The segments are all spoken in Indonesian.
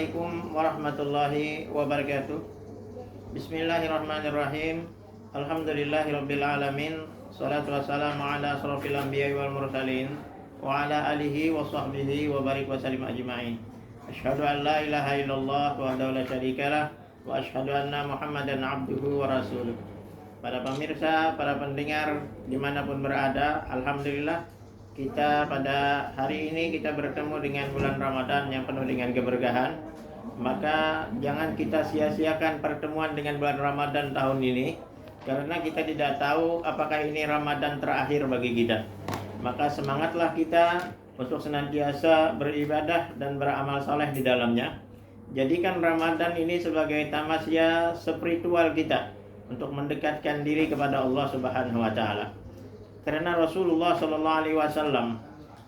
Assalamualaikum warahmatullahi wabarakatuh. Bismillahirrahmanirrahim. Alhamdulillahirabbil alamin. Shalatu wassalamu ala asrofil anbiya'i wal mursalin wa ala alihi wa sahbihi wa barik wa sallim ajma'in. Asyhadu an la ilaha illallah wahdahu la syarikalah wa asyhadu anna Muhammadan abduhu wa rasuluh. Para pemirsa, para pendengar dimanapun berada, alhamdulillah kita pada hari ini kita bertemu dengan bulan Ramadan yang penuh dengan keberkahan. Maka jangan kita sia-siakan pertemuan dengan bulan Ramadan tahun ini, karena kita tidak tahu apakah ini Ramadan terakhir bagi kita. Maka semangatlah kita untuk senantiasa beribadah dan beramal saleh di dalamnya. Jadikan Ramadan ini sebagai tamasya spiritual kita untuk mendekatkan diri kepada Allah Subhanahu wa taala. Karena Rasulullah SAW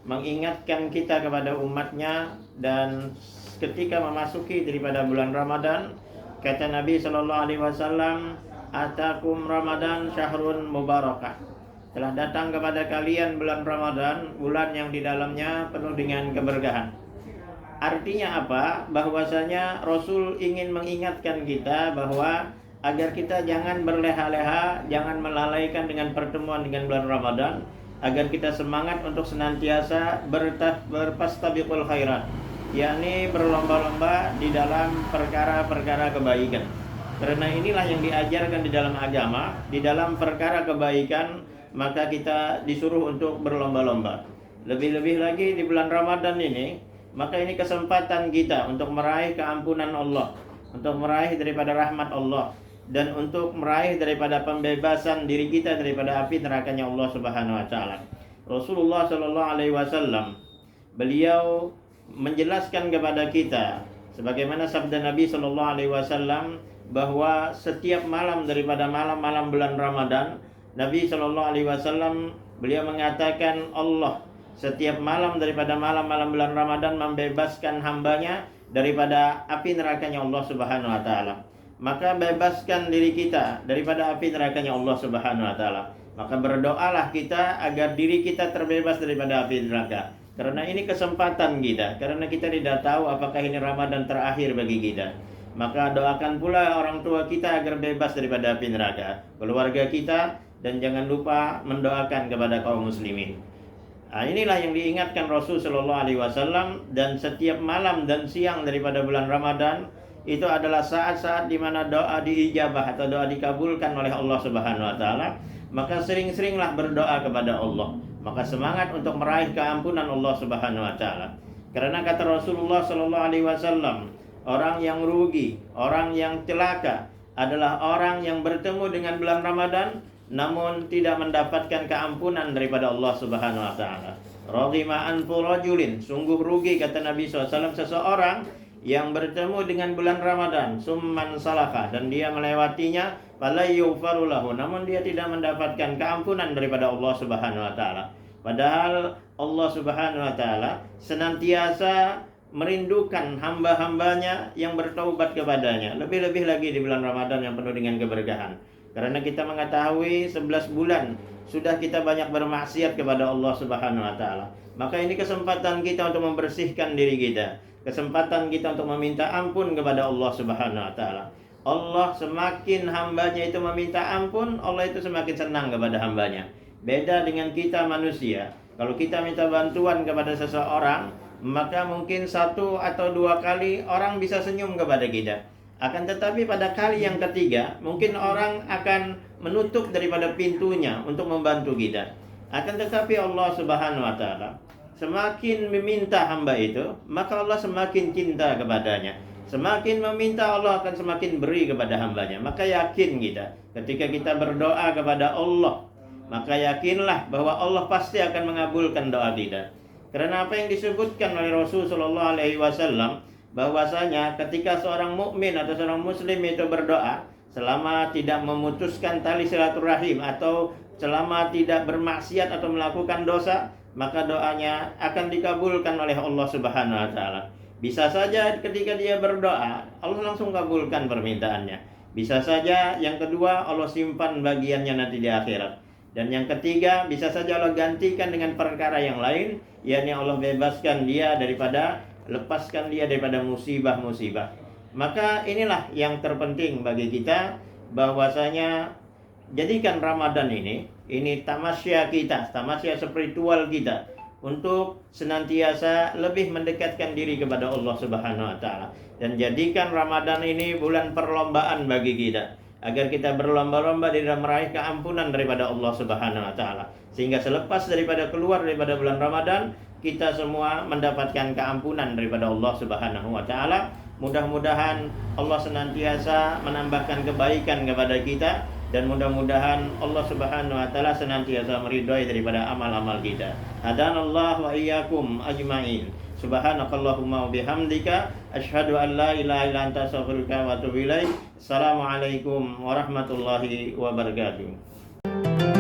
mengingatkan kita kepada umatnya, dan ketika memasuki daripada bulan Ramadan, kata Nabi SAW, "Atakum Ramadan syahrun mubarakah." Telah datang kepada kalian bulan Ramadan, bulan yang di dalamnya penuh dengan keberkahan. Artinya apa? Bahwasanya Rasul ingin mengingatkan kita bahwa agar kita jangan berleha-leha, jangan melalaikan dengan pertemuan dengan bulan Ramadan, agar kita semangat untuk senantiasa berfastabiqul khairat, yakni berlomba-lomba di dalam perkara-perkara kebaikan. Karena inilah yang diajarkan di dalam agama, di dalam perkara kebaikan, maka kita disuruh untuk berlomba-lomba. Lebih-lebih lagi di bulan Ramadan ini, maka ini kesempatan kita untuk meraih keampunan Allah, untuk meraih daripada rahmat Allah, dan untuk meraih daripada pembebasan diri kita daripada api nerakanya Allah Subhanahu wa taala. Rasulullah sallallahu alaihi wasallam beliau menjelaskan kepada kita sebagaimana sabda Nabi sallallahu alaihi wasallam bahwa setiap malam daripada malam-malam bulan Ramadan, Nabi sallallahu alaihi wasallam beliau mengatakan Allah setiap malam daripada malam-malam bulan Ramadan membebaskan hambanya daripada api nerakanya Allah Subhanahu wa taala. Maka bebaskan diri kita daripada api nerakanya Allah Subhanahu wa taala. Maka berdoalah kita agar diri kita terbebas daripada api neraka. Karena ini kesempatan kita, karena kita tidak tahu apakah ini Ramadan terakhir bagi kita. Maka doakan pula orang tua kita agar bebas daripada api neraka, keluarga kita, dan jangan lupa mendoakan kepada kaum muslimin. Nah, inilah yang diingatkan Rasul sallallahu alaihi wasallam, dan setiap malam dan siang daripada bulan Ramadan itu adalah saat-saat di mana doa diijabah atau doa dikabulkan oleh Allah Subhanahu wa taala. Maka sering-seringlah berdoa kepada Allah. Maka semangat untuk meraih keampunan Allah Subhanahu wa taala. Karena kata Rasulullah sallallahu alaihi wasallam, orang yang rugi, orang yang celaka adalah orang yang bertemu dengan bulan Ramadan namun tidak mendapatkan keampunan daripada Allah Subhanahu wa taala. Raghima anfu rajulin, sungguh rugi kata Nabi SAW seseorang yang bertemu dengan bulan Ramadan summan salaka, dan dia melewatinya, fala yughfaru lahu, namun dia tidak mendapatkan keampunan daripada Allah Subhanahu wa taala. Padahal Allah Subhanahu wa taala senantiasa merindukan hamba-hambanya yang bertaubat kepadanya, lebih-lebih lagi di bulan Ramadan yang penuh dengan keberkahan. Karena kita mengetahui 11 bulan sudah kita banyak bermaksiat kepada Allah Subhanahu wa taala. Maka ini kesempatan kita untuk membersihkan diri kita, kesempatan kita untuk meminta ampun kepada Allah Subhanahu wa taala. Allah semakin hambanya itu meminta ampun, Allah itu semakin senang kepada hambanya. Beda dengan kita manusia. Kalau kita minta bantuan kepada seseorang, maka mungkin 1 atau 2 kali orang bisa senyum kepada kita. Akan tetapi pada kali yang ketiga, mungkin orang akan menutup daripada pintunya untuk membantu kita. Akan tetapi Allah Subhanahu wa taala semakin meminta hamba itu, maka Allah semakin cinta kepadanya. Semakin meminta, Allah akan semakin beri kepada hambanya. Maka yakin kita, ketika kita berdoa kepada Allah, maka yakinlah bahwa Allah pasti akan mengabulkan doa kita. Karena apa yang disebutkan oleh Rasul sallallahu alaihi wasallam, bahwasanya ketika seorang mukmin atau seorang muslim itu berdoa, selama tidak memutuskan tali silaturahim atau selama tidak bermaksiat atau melakukan dosa, maka doanya akan dikabulkan oleh Allah Subhanahu wa taala. Bisa saja ketika dia berdoa, Allah langsung kabulkan permintaannya. Bisa saja yang kedua, Allah simpan bagiannya nanti di akhirat. Dan yang ketiga, bisa saja Allah gantikan dengan perkara yang lain, yakni Allah bebaskan dia daripada lepaskan dia daripada musibah-musibah. Maka inilah yang terpenting bagi kita, bahwasanya jadikan Ramadan ini tamasya kita, tamasya spiritual kita, untuk senantiasa lebih mendekatkan diri kepada Allah Subhanahu wa taala. Dan jadikan Ramadan ini bulan perlombaan bagi kita, agar kita berlomba-lomba di dalam meraih keampunan daripada Allah Subhanahu wa taala. Sehingga selepas daripada keluar daripada bulan Ramadan, kita semua mendapatkan keampunan daripada Allah Subhanahu wa taala. Mudah-mudahan Allah senantiasa menambahkan kebaikan kepada kita, dan mudah-mudahan Allah Subhanahu wa taala senantiasa meridhai daripada amal-amal kita. Hadanallahu wa iyyakum ajmain. Subhanakallahumma wa bihamdika asyhadu an la ilaha illa anta astaghfiruka wa atubu ilaik. Assalamualaikum warahmatullahi wabarakatuh.